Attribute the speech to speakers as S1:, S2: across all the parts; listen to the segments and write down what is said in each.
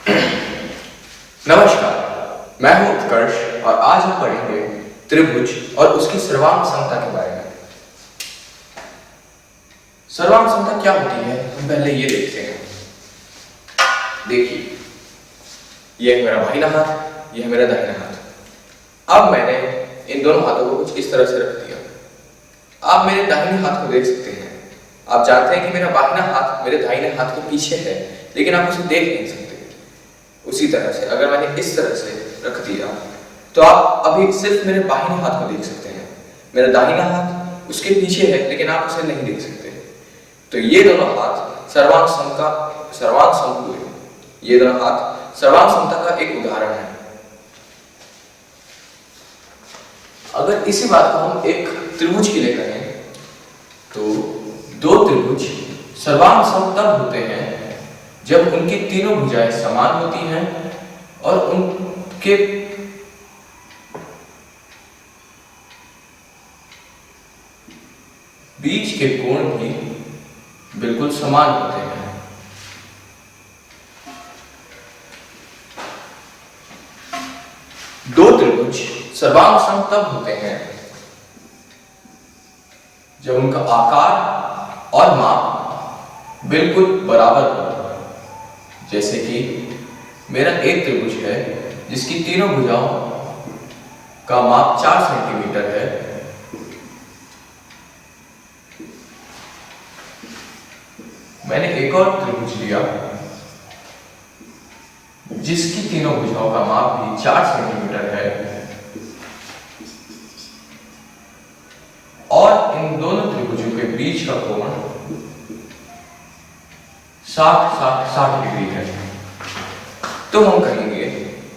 S1: नमस्कार, मैं हूं उत्कर्ष और आज हम पढ़ेंगे त्रिभुज और उसकी सर्वांग समता के बारे में। सर्वांग समता क्या होती है, हम पहले ये देखते हैं। देखिए, यह है मेरा बाहिना हाथ, यह है मेरा दाहिना हाथ। अब मैंने इन दोनों हाथों को कुछ इस तरह से रख दिया। आप मेरे दाहिने हाथ को देख सकते हैं। आप जानते हैं कि मेरा बाहिना हाथ मेरे दाहिने हाथ के पीछे है, लेकिन आप उसे देख नहीं सकते। उसी तरह से अगर मैंने इस तरह से रख दिया तो आप अभी सिर्फ मेरे बाहिने हाथ को देख सकते हैं। मेरा दाहिना हाथ उसके पीछे है, लेकिन आप उसे नहीं देख सकते। तो ये दोनों हाथ सर्वांग सम हुए। ये दोनों हाथ सर्वांग समता का एक उदाहरण है। अगर इसी बात को हम एक त्रिभुज के लिए करें तो दो त्रिभुज सर्वांग सम तब होते हैं जब उनकी तीनों भुजाएं समान होती हैं और उनके बीच के कोण भी बिल्कुल समान होते हैं। दो त्रिभुज सर्वांग सम तब होते हैं जब उनका आकार और माप बिल्कुल बराबर हो। जैसे कि मेरा एक त्रिभुज है जिसकी तीनों भुजाओं का माप 4 सेंटीमीटर है। मैंने एक और त्रिभुज लिया जिसकी तीनों भुजाओं का माप भी 4 सेंटीमीटर है और इन दोनों त्रिभुजों के बीच का कोण 60 डिग्री है। तो हम कहेंगे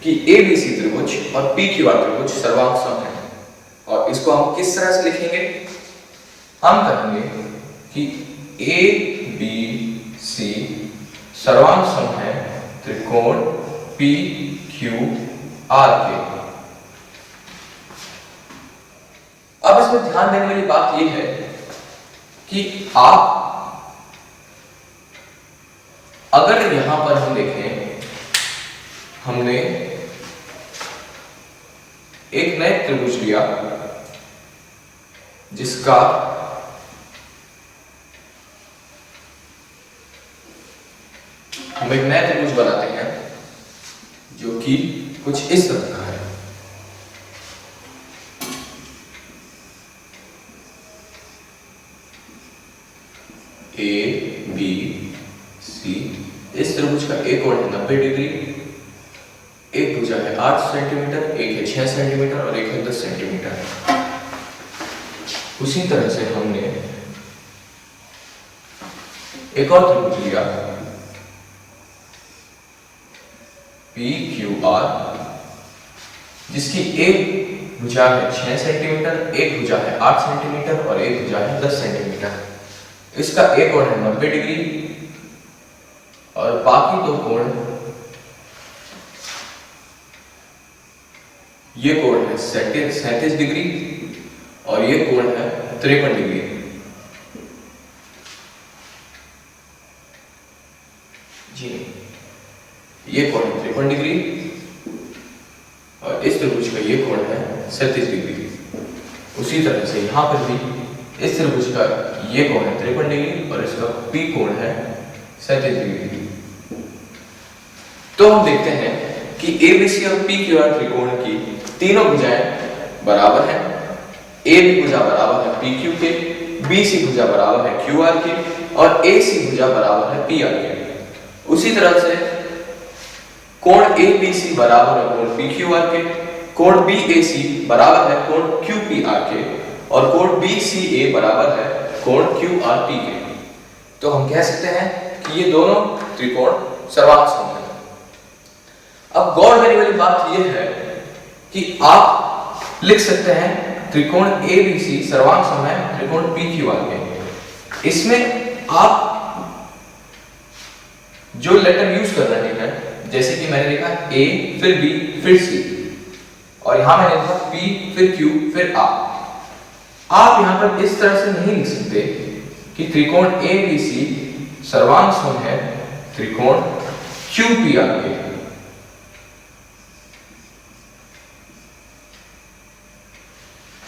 S1: कि ABC त्रिभुज और PQR त्रिभुज सर्वांग सम है। और इसको हम किस तरह से लिखेंगे? हम कहेंगे कि ABC सर्वांग सम है त्रिकोण PQR के। अब इसमें ध्यान देने वाली बात यह है कि आप अगर यहां पर हम देखें, हमने एक नया त्रिभुज लिया जिसका हम एक नया त्रिभुज बनाते हैं जो कि कुछ इस तरह का है। ABC इस त्रिभुज का एक कोण है 90 डिग्री, एक भुजा है 8 सेंटीमीटर, एक है 6 सेंटीमीटर और एक है 10 सेंटीमीटर। उसी तरह से हमने एक और त्रिभुज लिया PQR जिसकी एक भुजा है 6 सेंटीमीटर, एक भुजा है 8 सेंटीमीटर और एक भुजा है 10 सेंटीमीटर। इसका एक कोण है 90 डिग्री और बाकी दो कोण, ये कोण है 37 डिग्री और ये कोण है 53 डिग्री। जी ये कोण है 53 डिग्री और इस त्रिभुज का ये कोण है 37 डिग्री। उसी तरह से यहां पर भी इस त्रिभुज का ये कोण है 53 डिग्री और इसका P कोण है 37 डिग्री। तो हम देखते हैं कि ABC और PQR त्रिकोण की तीनों भुजाएं बराबर हैं। AB भुजा बराबर है PQ के, BC भुजा बराबर है QR के और AC भुजा बराबर है PR के। उसी तरह से कोण ABC बराबर है कोण PQR के, कोण BAC बराबर है कोण QPR के और कोण BCA बराबर है कोण QRP के। तो हम कह सकते हैं कि ये दोनों त्रिकोण सर्वांग सम हैं। अब गौर करने वाली बात यह है कि आप लिख सकते हैं त्रिकोण ABC सर्वांग सम है त्रिकोण PQR के। इसमें आप जो लेटर यूज कर रहे हैं, जैसे कि मैंने लिखा A फिर B फिर C और यहां मैंने लिखा P फिर Q फिर R। आप यहां पर इस तरह से नहीं लिख सकते कि त्रिकोण ABC सर्वांग सम है त्रिकोण QPR के।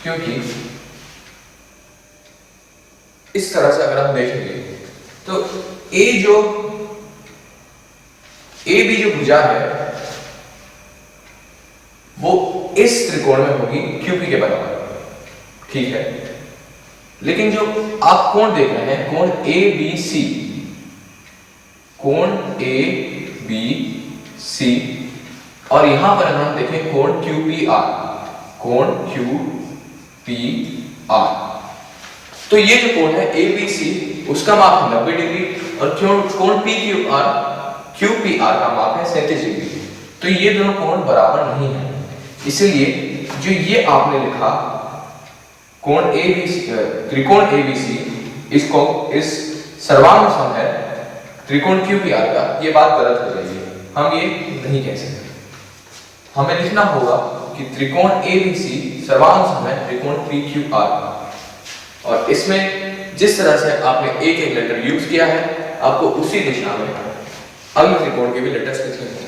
S1: क्योंकि इस तरह से अगर हम देखेंगे तो ए बी जो भुजा है वो इस त्रिकोण में होगी क्यूपी के बराबर, ठीक है। लेकिन जो आप कोण देख रहे हैं, कोण ए बी सी, कोण ए बी सी, और यहां पर अगर हम देखें कोण क्यू पी आर, कोण क्यू पी आर, तो ये जो कोण है ए बी सी उसका माप है 90 डिग्री और कोण पी क्यू आर का माप है 37 डिग्री। तो ये दोनों कोण बराबर नहीं है, इसलिए जो ये आपने लिखा कोण ए बी सी, त्रिकोण ए बी सी, इसको इस सर्वांग सम है त्रिकोण क्यू पी आर का, ये बात गलत हो जाएगी, हम ये नहीं कह सकते। हमें लिखना होगा कि त्रिकोण ए बी सी सर्वांग सम है त्रिकोण पी क्यू आर का, और इसमें जिस तरह से आपने एक एक लेटर यूज किया है आपको उसी दिशा में अगले त्रिकोण के भी लेटर्स लिखने होंगे।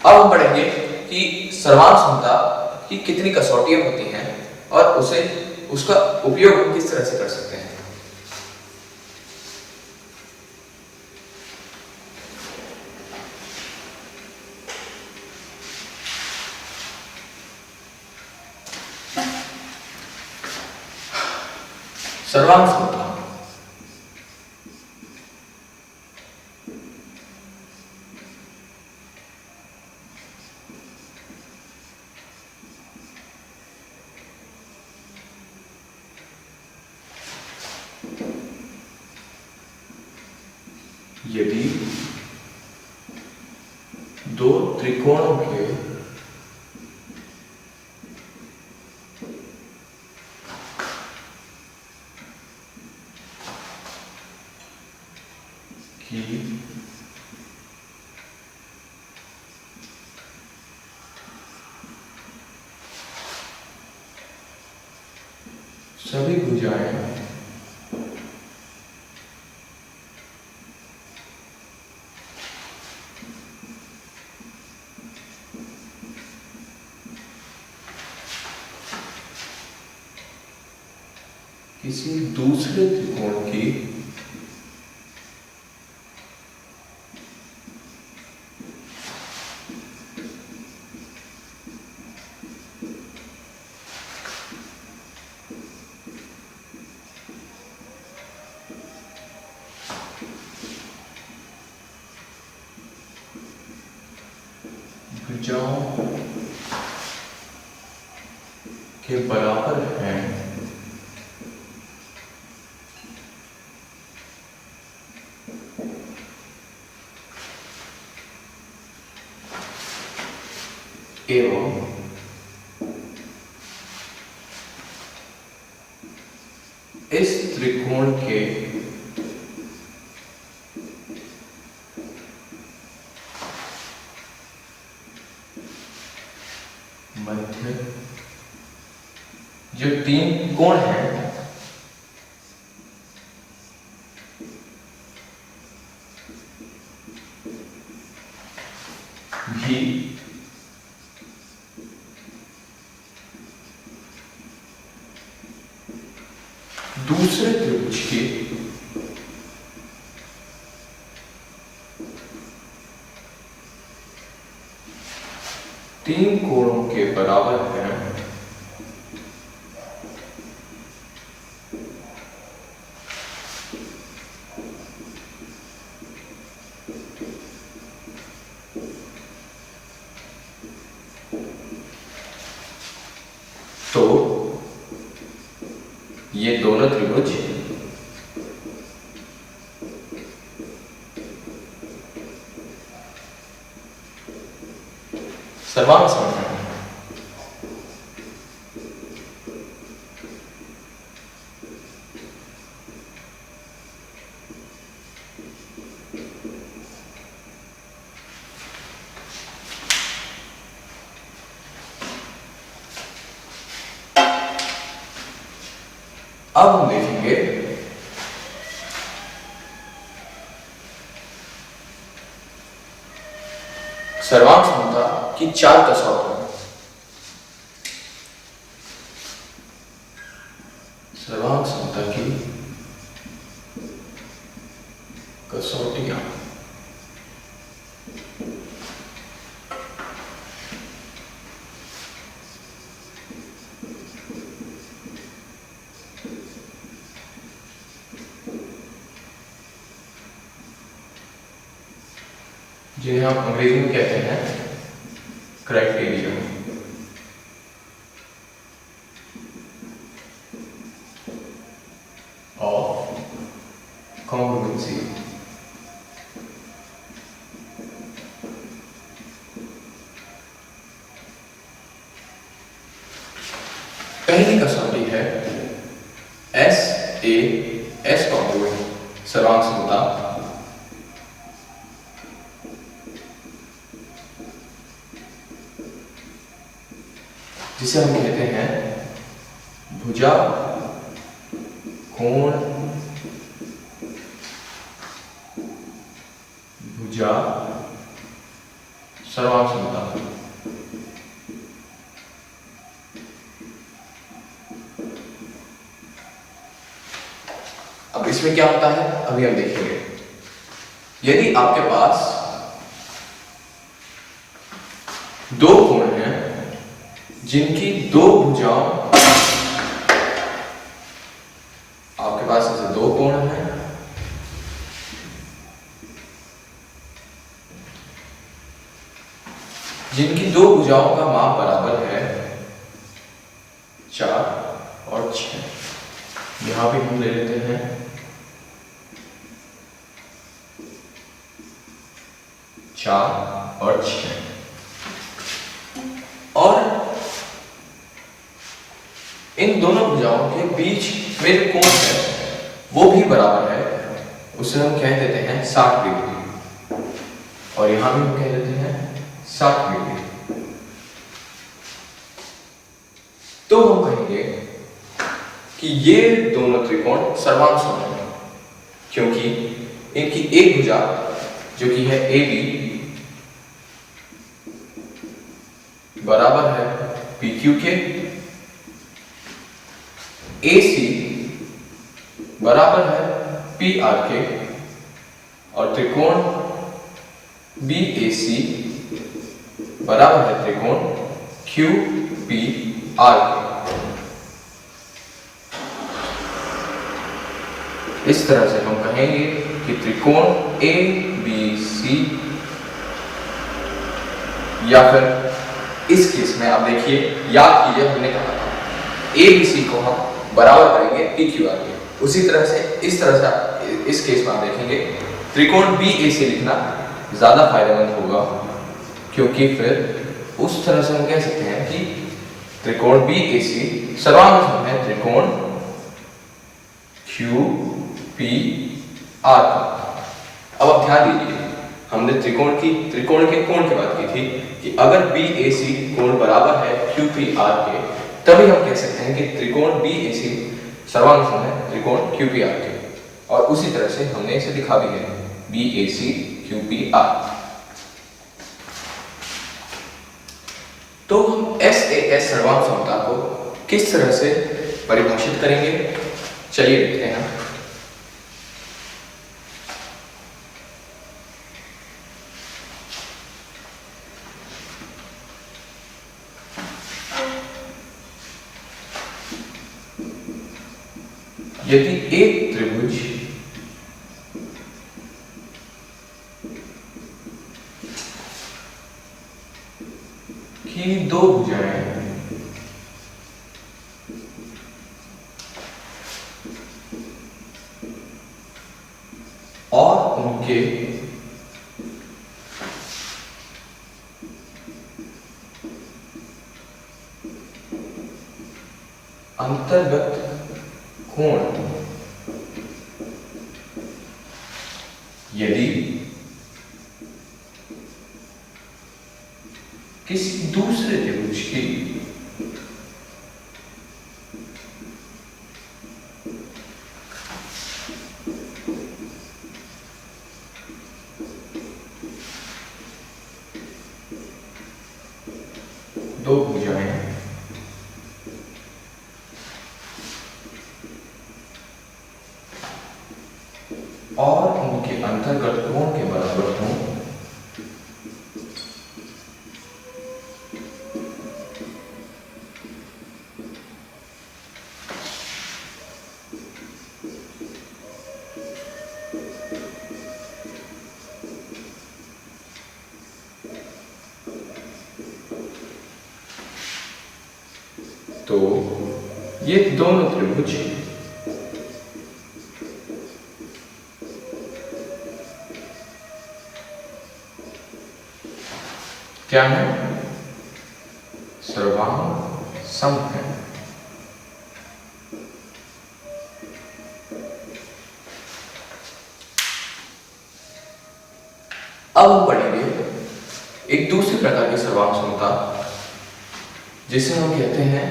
S1: अब हम पढ़ेंगे कि सर्वांग समता की कितनी कसौटियां होती हैं और उसका उपयोग हम किस तरह से कर सकते हैं। सर्वांग समता यदि दो त्रिकोणों के की सभी भुजाएं किसी दूसरे त्रिकोण की भुजाओं के बराबर है एवं इस त्रिकोण के मध्य जो तीन कोण हैं भी दूसरे त्रिभुज के तीन कोणों के बराबर है तो ये दोनों त्रिभुज सर्वांग समता है। अब हम देखेंगे सर्वांग समता की चार कसौटियां। जिन्हें हम अंग्रेजी में कहते हैं क्राइटेरिया। Of congruency. पहली कसौटी है एस कॉन्ग्रुएंट सर्वांग समता, जिसे हम कहते हैं भुजा कोण भुजा सर्वांग समता। अब इसमें क्या होता है अभी हम देखेंगे। यदि आपके पास दो कोण हैं जिनकी दो भुजाओं, आपके पास ऐसे दो कोण हैं जिनकी दो भुजाओं का माप बराबर है 4 और 6। यहां भी हम ले लेते हैं 4 और 6, और इन दोनों भुजाओं के बीच में जो कोण है वो भी बराबर है, उसे हम कह देते हैं 60 डिग्री, और यहां भी हम कह देते हैं 60 डिग्री। तो हम कहेंगे कि ये दोनों त्रिकोण सर्वांग सम हैं, क्योंकि इनकी एक भुजा जो कि है AB बराबर है PQ के, AC बराबर है PR के, और त्रिकोण BAC बराबर है त्रिकोण QPR के। इस तरह से हम कहेंगे कि त्रिकोण ABC, या फिर इस केस में आप देखिए, याद कीजिए हमने कहा था ABC को हम बराबर करेंगे PQR के। उसी तरह से इस तरह से इस केस में आप देखेंगे त्रिकोण BAC लिखना ज्यादा फायदेमंद होगा, क्योंकि फिर उस तरह से हम कह सकते हैं कि त्रिकोण BAC सर्वांग सम है त्रिकोण QPR का। अब आप ध्यान दीजिए, हमने त्रिकोण के कोण की बात की थी कि अगर BAC कोण बराबर है QPR के, तभी हम कह सकते हैं कि त्रिकोण BAC सर्वांग सम है त्रिकोण QPR के। और उसी तरह से हमने इसे लिखा भी है BAC QPR। तो हम SAS सर्वांग समता को किस तरह से परिभाषित करेंगे, चलिए देखते हैं। यदि एक त्रिभुज की दो भुजाएं और उनके अंतर्गत कोण यदि किसी दूसरे त्रिभुज की दो भुजाएं और उनके अंतर्गत कोण के बराबर हों, तो ये दोनों त्रिभुज क्या है? सर्वांग है। अब हम पढ़ेंगे एक दूसरी प्रकार की सर्वांग समता जिसे हम कहते हैं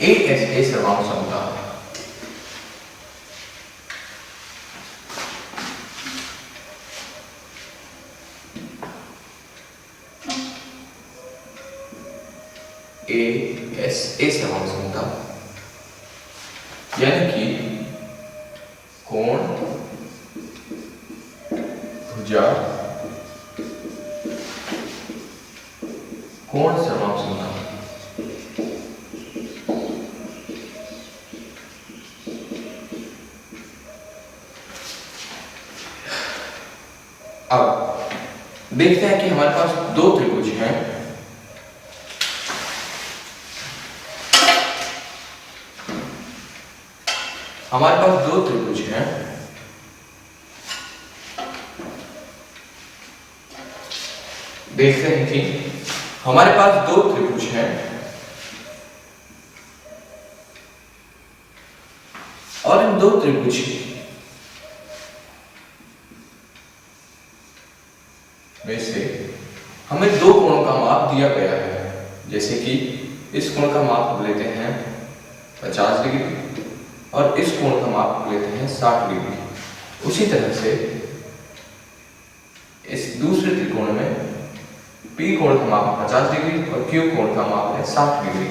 S1: ASA सर्वांग समता। ASA सर्वांग समता यानी कि कोण, भुजा, कोण सर्वांग समता। अब देखते हैं कि हमारे पास दो त्रिभुज हैं। हमारे पास दो त्रिभुज हैं। देखते हैं कि हमारे पास दो त्रिभुज हैं और इन दो त्रिभुज में से हमें दो कोणों का माप दिया गया है। जैसे कि इस कोण का माप लेते हैं 50 डिग्री और इस कोण का माप लेते हैं 60 डिग्री। उसी तरह से इस दूसरे त्रिकोण में P कोण का माप 50 डिग्री और Q कोण का माप है 60 डिग्री।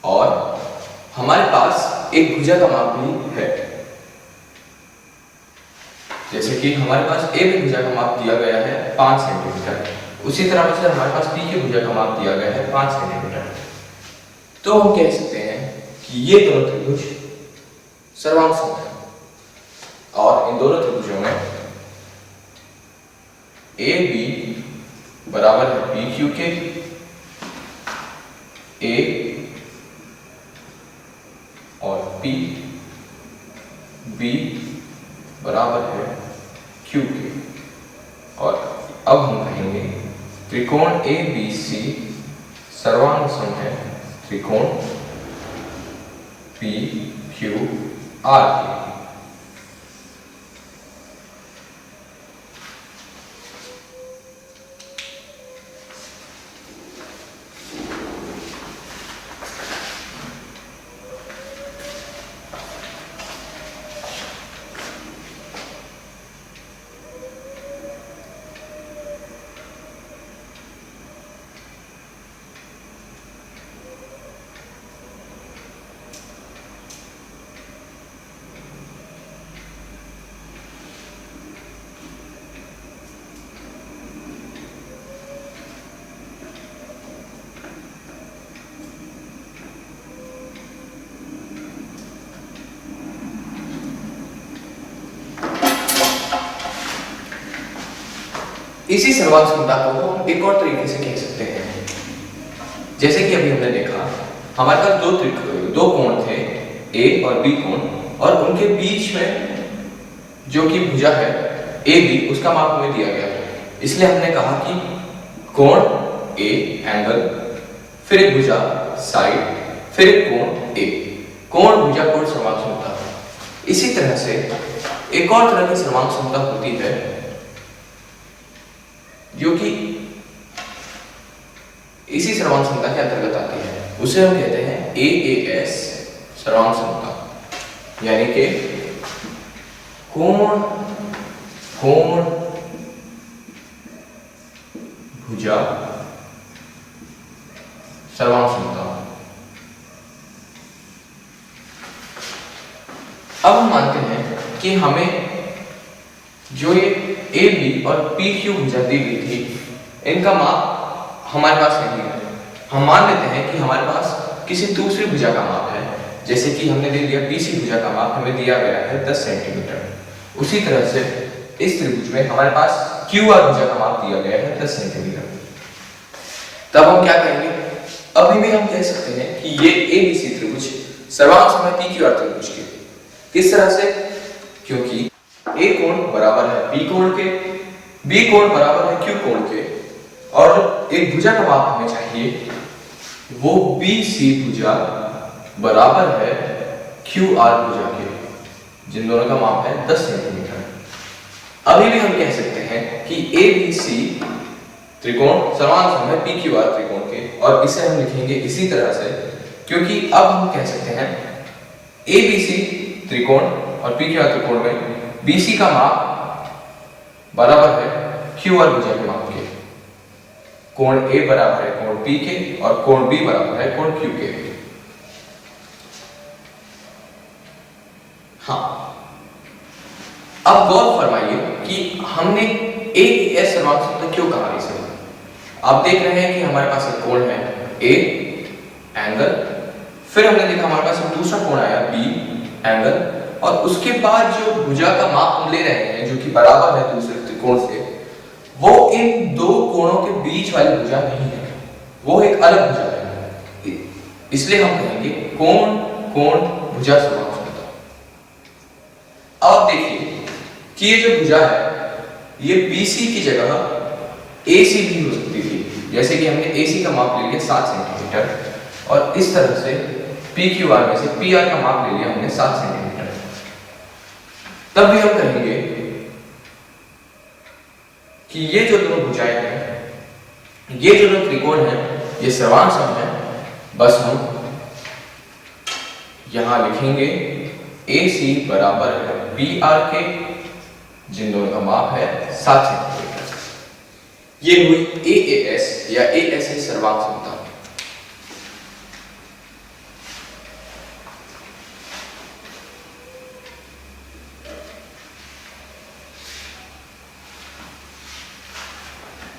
S1: और हमारे पास एक भुजा का माप भी है। जैसे कि हमारे पास A की भुजा का माप दिया गया है 5 सेंटीमीटर, उसी तरह से हमारे पास P की भुजा का माप दिया गया है 5 सेंटीमीटर। तो हम कह सकते हैं कि ये दोनों त्रिभुज सर्वांग समता है और इन दोनों त्रिभुजों में AB बराबर है PQ के, A और P, B बराबर है Q के। और अब हम कहेंगे त्रिकोण ABC सर्वांग सम है त्रिकोण PQR के। इसी सर्वांग समता को हम एक और तरीके से कह सकते हैं। जैसे कि अभी हमने देखा हमारे पास दो कोण थे A और B कोण, और उनके बीच में जो कि भुजा है AB उसका माप हमें दिया गया है। इसलिए हमने कहा कि कोण A एंगल, फिर एक भुजा साइड, फिर एक कोण A, कोण भुजा कोण सर्वांग समता। इसी तरह से एक और तरह की सर्वांग समता होती है जो कि इसी सर्वांग समता के अंतर्गत आती है। उसे हम कहते हैं AAS सर्वांग समता, यानी कि कोण कोण भुजा सर्वांग समता। अब हम मानते हैं कि हमें जो ये AB और PQ भुजा दी गई थी इनका माप हमारे पास नहीं है। हम मान लेते हैं कि हमारे पास किसी दूसरी भुजा का माप है। जैसे कि हमने दे दिया BC भुजा का माप हमें दिया गया है 10 सेंटीमीटर। उसी तरह से इस त्रिभुज में हमारे पास QR भुजा का माप दिया गया है 10 सेंटीमीटर। तब हम क्या कहेंगे, अभी भी हम कह सकते हैं कि ये एबीसी त्रिभुज सर्वांग समय पीक्यूआर त्रिभुज के। किस तरह से, क्योंकि ए कोण बराबर है बी कोण के, बी कोण बराबर है क्यू कोण के, और एक भुजा का माप हमें चाहिए, वो बीसी भुजा बराबर है क्यूआर भुजा के, जिन दोनों का माप है 10 सेंटीमीटर। अभी भी हम कह सकते हैं कि एबीसी त्रिकोण सर्वांग समय पीक्यूआर त्रिकोण के, और इसे हम लिखेंगे इसी तरह से, क्योंकि अब हम कह सकते हैं एबीसी त्रिकोण और पीक्यूआर त्रिकोण में बीसी का माप बराबर है क्यूआर भुजा के माप के। कोण ए बराबर है कोण पी के, और कोण बी बराबर है कोण क्यू के। हाँ, अब गौर फरमाइए कि हमने एएस सर्वांग समय क्यों कहा इसे। आप देख रहे हैं कि हमारे पास एक कोण है ए एंगल, फिर हमने देखा हमारे पास एक दूसरा कोण आया बी एंगल, और उसके बाद जो भुजा का माप हम ले रहे हैं जो कि बराबर है दूसरे त्रिकोण से, वो इन दो कोणों के बीच वाली भुजा नहीं है, वो एक अलग भुजा है। इसलिए हम कहेंगे कोण कोण भुजा सर्वांग समय। अब देखिए कि ये जो भुजा है ये BC की जगह AC भी हो सकती थी, जैसे कि हमने AC का माप ले लिया 7 सेंटीमीटर, और इस तरह से PQR में से PR का माप ले लिया हमने 7 सेंटीमीटर। तब भी हम कहेंगे कि ये जो दोनों भुजाएं हैं, ये जो दोनों त्रिकोण हैं, ये सर्वांग सम है। बस हम यहां लिखेंगे AC बराबर है PR के, जिन दोनों का माप है 7 सेंटीमीटर। ये हुई AAS या ASA सर्वांग समता।